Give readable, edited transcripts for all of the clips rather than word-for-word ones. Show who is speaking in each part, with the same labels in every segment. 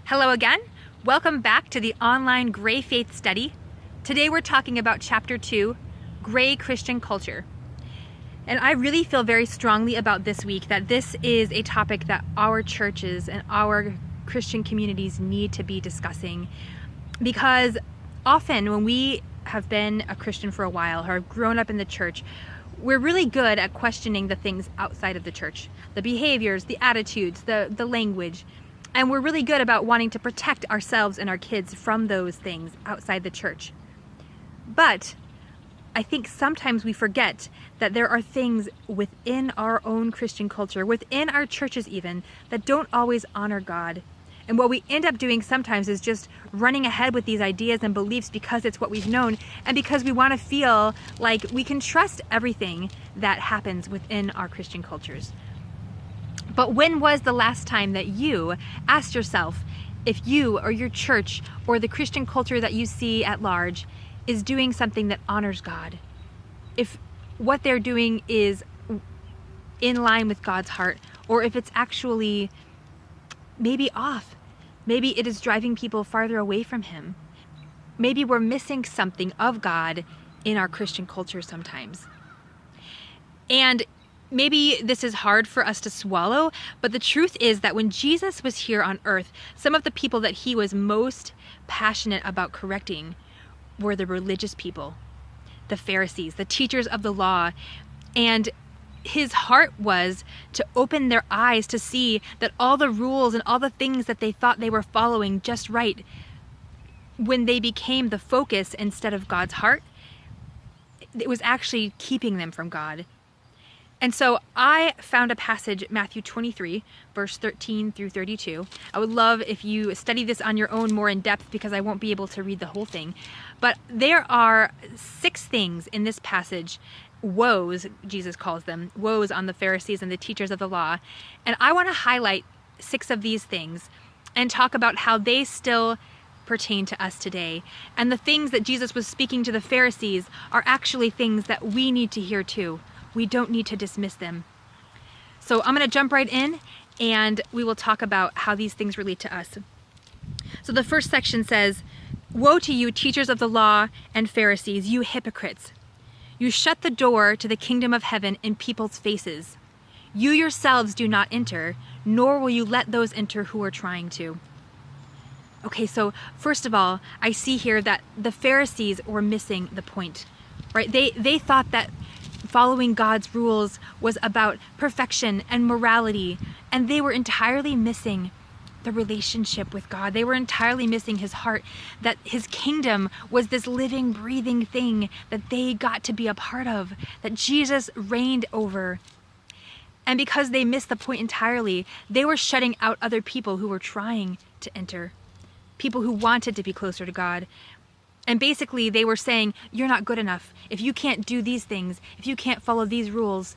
Speaker 1: Hello again. Welcome back to the online Gray Faith Study. Today we're talking about Chapter 2, Gray Christian Culture. And I really feel very strongly about this week that this is a topic that our churches and our Christian communities need to be discussing, because often when we have been a Christian for a while or have grown up in the church, we're really good at questioning the things outside of the church, the behaviors, the attitudes, the language. And we're really good about wanting to protect ourselves and our kids from those things outside the church. But I think sometimes we forget that there are things within our own Christian culture, within our churches even, that don't always honor God. And what we end up doing sometimes is just running ahead with these ideas and beliefs because it's what we've known and because we want to feel like we can trust everything that happens within our Christian cultures. But when was the last time that you asked yourself if you or your church or the Christian culture that you see at large is doing something that honors God? If what they're doing is in line with God's heart, or if it's actually maybe off. Maybe it is driving people farther away from Him. Maybe we're missing something of God in our Christian culture sometimes. And maybe this is hard for us to swallow, but the truth is that when Jesus was here on earth, some of the people that He was most passionate about correcting were the religious people, the Pharisees, the teachers of the law. And His heart was to open their eyes to see that all the rules and all the things that they thought they were following just right, when they became the focus instead of God's heart, it was actually keeping them from God. And so I found a passage, Matthew 23, verse 13 through 32. I would love if you study this on your own more in depth, because I won't be able to read the whole thing. But there are 6 things in this passage, woes, Jesus calls them, woes on the Pharisees and the teachers of the law. And I want to highlight 6 of these things and talk about how they still pertain to us today. And the things that Jesus was speaking to the Pharisees are actually things that we need to hear too. We don't need to dismiss them. So I'm going to jump right in and we will talk about how these things relate to us. So the first section says, "Woe to you, teachers of the law and Pharisees, you hypocrites! You shut the door to the kingdom of heaven in people's faces. You yourselves do not enter, nor will you let those enter who are trying to." Okay, so first of all, I see here that the Pharisees were missing the point, right? They thought that following God's rules was about perfection and morality, and they were entirely missing the relationship with God. They were entirely missing His heart, that His kingdom was this living, breathing thing that they got to be a part of, that Jesus reigned over. And because they missed the point entirely, they were shutting out other people who were trying to enter, people who wanted to be closer to God. And basically they were saying, you're not good enough. If you can't do these things, if you can't follow these rules,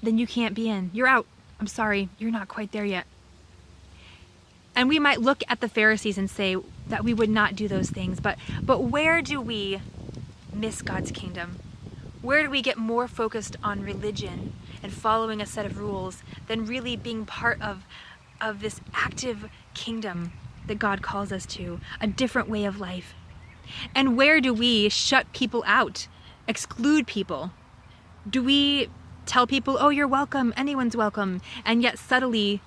Speaker 1: then you can't be in. You're out. I'm sorry, you're not quite there yet. And we might look at the Pharisees and say that we would not do those things, but where do we miss God's kingdom? Where do we get more focused on religion and following a set of rules than really being part of this active kingdom that God calls us to, a different way of life? And where do we shut people out, exclude people? Do we tell people, oh, you're welcome, anyone's welcome, and yet subtly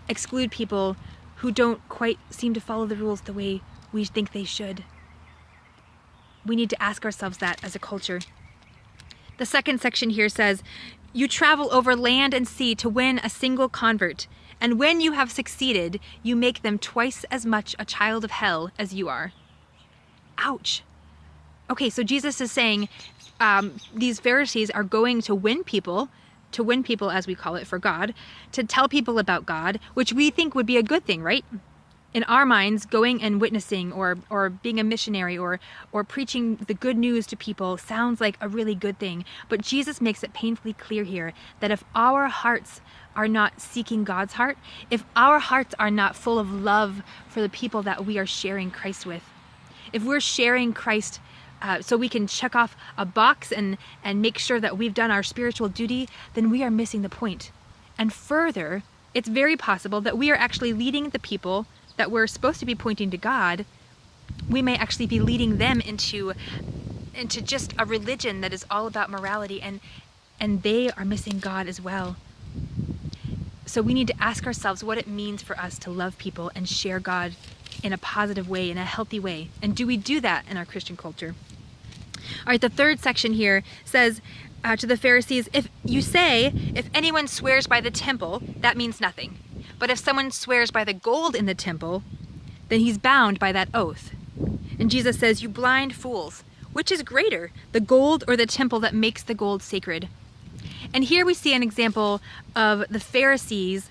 Speaker 1: exclude people who don't quite seem to follow the rules the way we think they should? We need to ask ourselves that as a culture. The second section here says, "You travel over land and sea to win a single convert, and when you have succeeded, you make them twice as much a child of hell as you are." Ouch. Okay, so Jesus is saying these Pharisees are going to win people as we call it for God, to tell people about God, which we think would be a good thing, right? In our minds, going and witnessing or being a missionary or preaching the good news to people sounds like a really good thing. But Jesus makes it painfully clear here that if our hearts are not seeking God's heart, if our hearts are not full of love for the people that we are sharing Christ with, if we're sharing Christ so we can check off a box and make sure that we've done our spiritual duty, then we are missing the point. And further, it's very possible that we are actually leading the people that we're supposed to be pointing to God, we may actually be leading them into just a religion that is all about morality, and they are missing God as well. So we need to ask ourselves what it means for us to love people and share God in a positive way, in a healthy way. And do we do that in our Christian culture? All right, the third section here says to the Pharisees, if anyone swears by the temple, that means nothing. But if someone swears by the gold in the temple, then he's bound by that oath. And Jesus says, you blind fools, which is greater, the gold or the temple that makes the gold sacred? And here we see an example of the Pharisees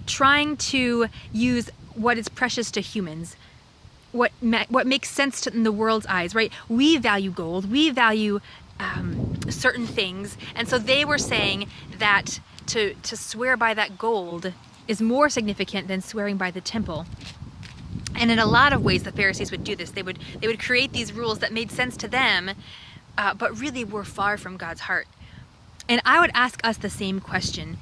Speaker 1: trying to use what is precious to humans, what makes sense in the world's eyes, right? We value gold, we value certain things, and so they were saying that to swear by that gold is more significant than swearing by the temple. And in a lot of ways, the Pharisees would do this. They would create these rules that made sense to them, but really were far from God's heart. And I would ask us the same question.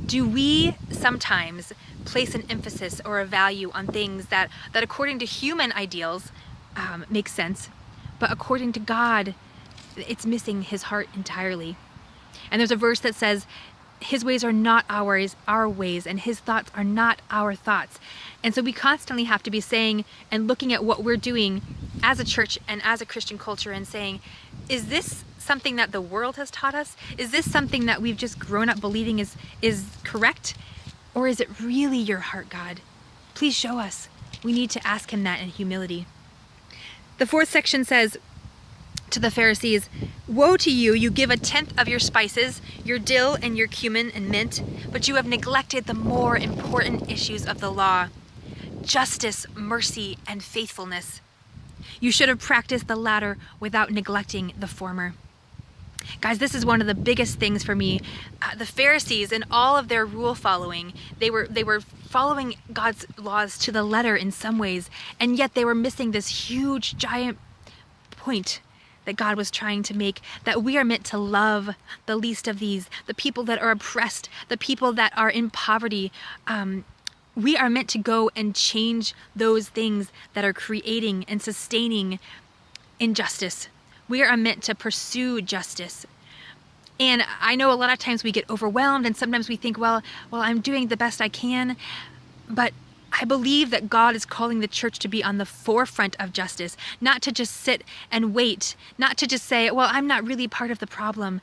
Speaker 1: Do we sometimes place an emphasis or a value on things that according to human ideals make sense, but according to God, it's missing his heart entirely? And there's a verse that says, his ways are not our ways, and his thoughts are not our thoughts. And so we constantly have to be saying and looking at what we're doing as a church and as a Christian culture and saying, is this something that the world has taught us? Is this something that we've just grown up believing is correct? Or is it really your heart, God? Please show us. We need to ask him that in humility. The fourth section says to the Pharisees, woe to you, you give 1/10 of your spices, your dill and your cumin and mint, but you have neglected the more important issues of the law, justice, mercy, and faithfulness. You should have practiced the latter without neglecting the former. Guys, this is one of the biggest things for me. The Pharisees, in all of their rule following, they were following God's laws to the letter in some ways, and yet they were missing this huge, giant point that God was trying to make, that we are meant to love the least of these, the people that are oppressed, the people that are in poverty. We are meant to go and change those things that are creating and sustaining injustice. We are meant to pursue justice. And I know a lot of times we get overwhelmed, and sometimes we think, well, I'm doing the best I can. But I believe that God is calling the church to be on the forefront of justice, not to just sit and wait, not to just say, well, I'm not really part of the problem.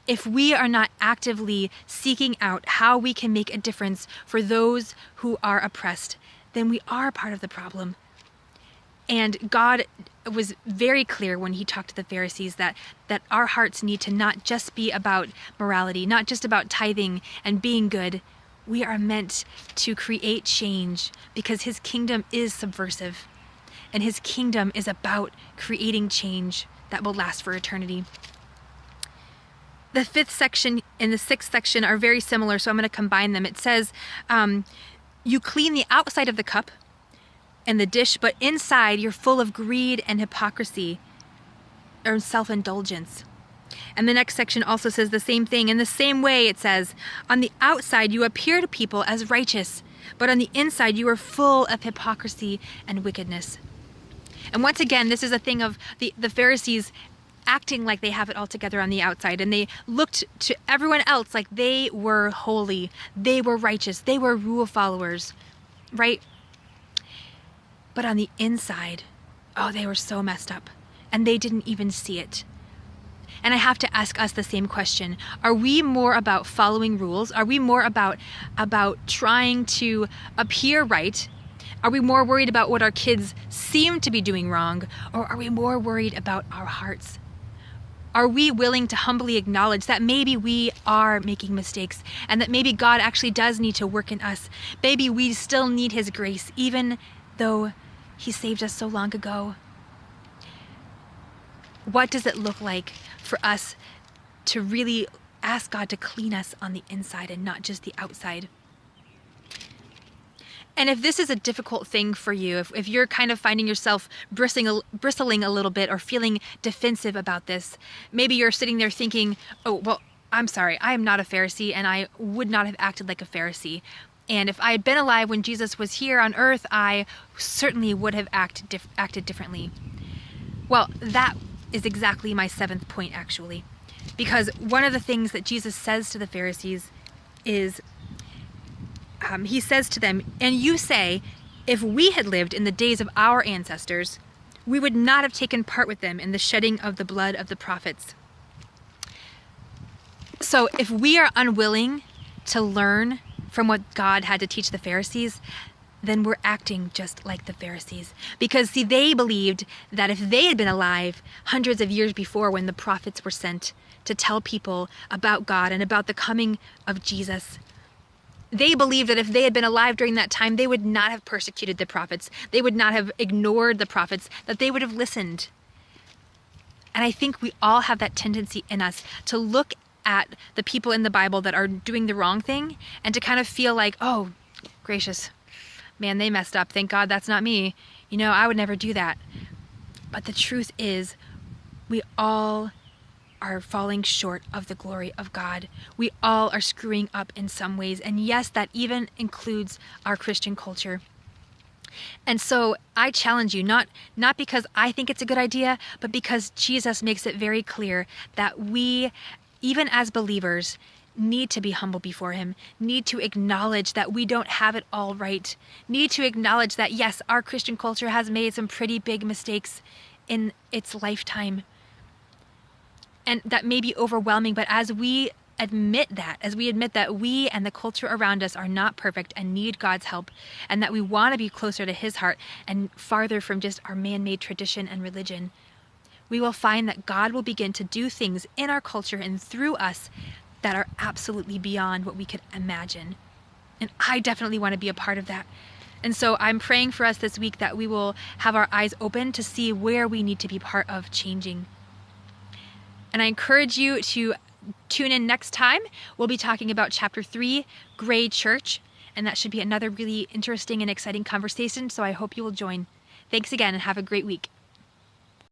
Speaker 1: If we are not actively seeking out how we can make a difference for those who are oppressed, then we are part of the problem. And God was very clear when he talked to the Pharisees that our hearts need to not just be about morality, not just about tithing and being good. We are meant to create change because his kingdom is subversive, and his kingdom is about creating change that will last for eternity. The fifth section and the sixth section are very similar, so I'm going to combine them. It says, you clean the outside of the cup and the dish, but inside you're full of greed and hypocrisy or self-indulgence. And the next section also says the same thing. In the same way, it says, on the outside you appear to people as righteous, but on the inside you are full of hypocrisy and wickedness. And once again, this is a thing of the Pharisees acting like they have it all together on the outside, and they looked to everyone else like they were holy, they were righteous, they were rule followers, right? But on the inside, they were so messed up, and they didn't even see it. And I have to ask us the same question. Are we more about following rules? Are we more about trying to appear right? Are we more worried about what our kids seem to be doing wrong? Or are we more worried about our hearts? Are we willing to humbly acknowledge that maybe we are making mistakes and that maybe God actually does need to work in us? Maybe we still need his grace, even though he saved us so long ago. What does it look like for us to really ask God to clean us on the inside and not just the outside? And if this is a difficult thing for you, if you're kind of finding yourself bristling a little bit or feeling defensive about this, maybe you're sitting there thinking, oh, well, I'm sorry, I am not a Pharisee and I would not have acted like a Pharisee. And if I had been alive when Jesus was here on earth, I certainly would have acted differently. Well, that is exactly my 7th point, actually. Because one of the things that Jesus says to the Pharisees is, he says to them, "And you say, if we had lived in the days of our ancestors, we would not have taken part with them in the shedding of the blood of the prophets." So if we are unwilling to learn from what God had to teach the Pharisees, then we're acting just like the Pharisees. Because see, they believed that if they had been alive hundreds of years before when the prophets were sent to tell people about God and about the coming of Jesus, they believed that if they had been alive during that time, they would not have persecuted the prophets. They would not have ignored the prophets, that they would have listened. And I think we all have that tendency in us to look at the people in the Bible that are doing the wrong thing and to kind of feel like, oh, gracious, man, they messed up. Thank God that's not me. I would never do that. But the truth is, we all are falling short of the glory of God. We all are screwing up in some ways. And yes, that even includes our Christian culture. And so I challenge you, not because I think it's a good idea, but because Jesus makes it very clear that we, even as believers, need to be humble before him, need to acknowledge that we don't have it all right, need to acknowledge that, yes, our Christian culture has made some pretty big mistakes in its lifetime. And that may be overwhelming, but as we admit that we and the culture around us are not perfect and need God's help, and that we want to be closer to his heart and farther from just our man-made tradition and religion, we will find that God will begin to do things in our culture and through us that are absolutely beyond what we could imagine. And I definitely want to be a part of that. And so I'm praying for us this week that we will have our eyes open to see where we need to be part of changing. And I encourage you to tune in next time. We'll be talking about chapter 3, Gray Church, and that should be another really interesting and exciting conversation, so I hope you will join. Thanks again and have a great week.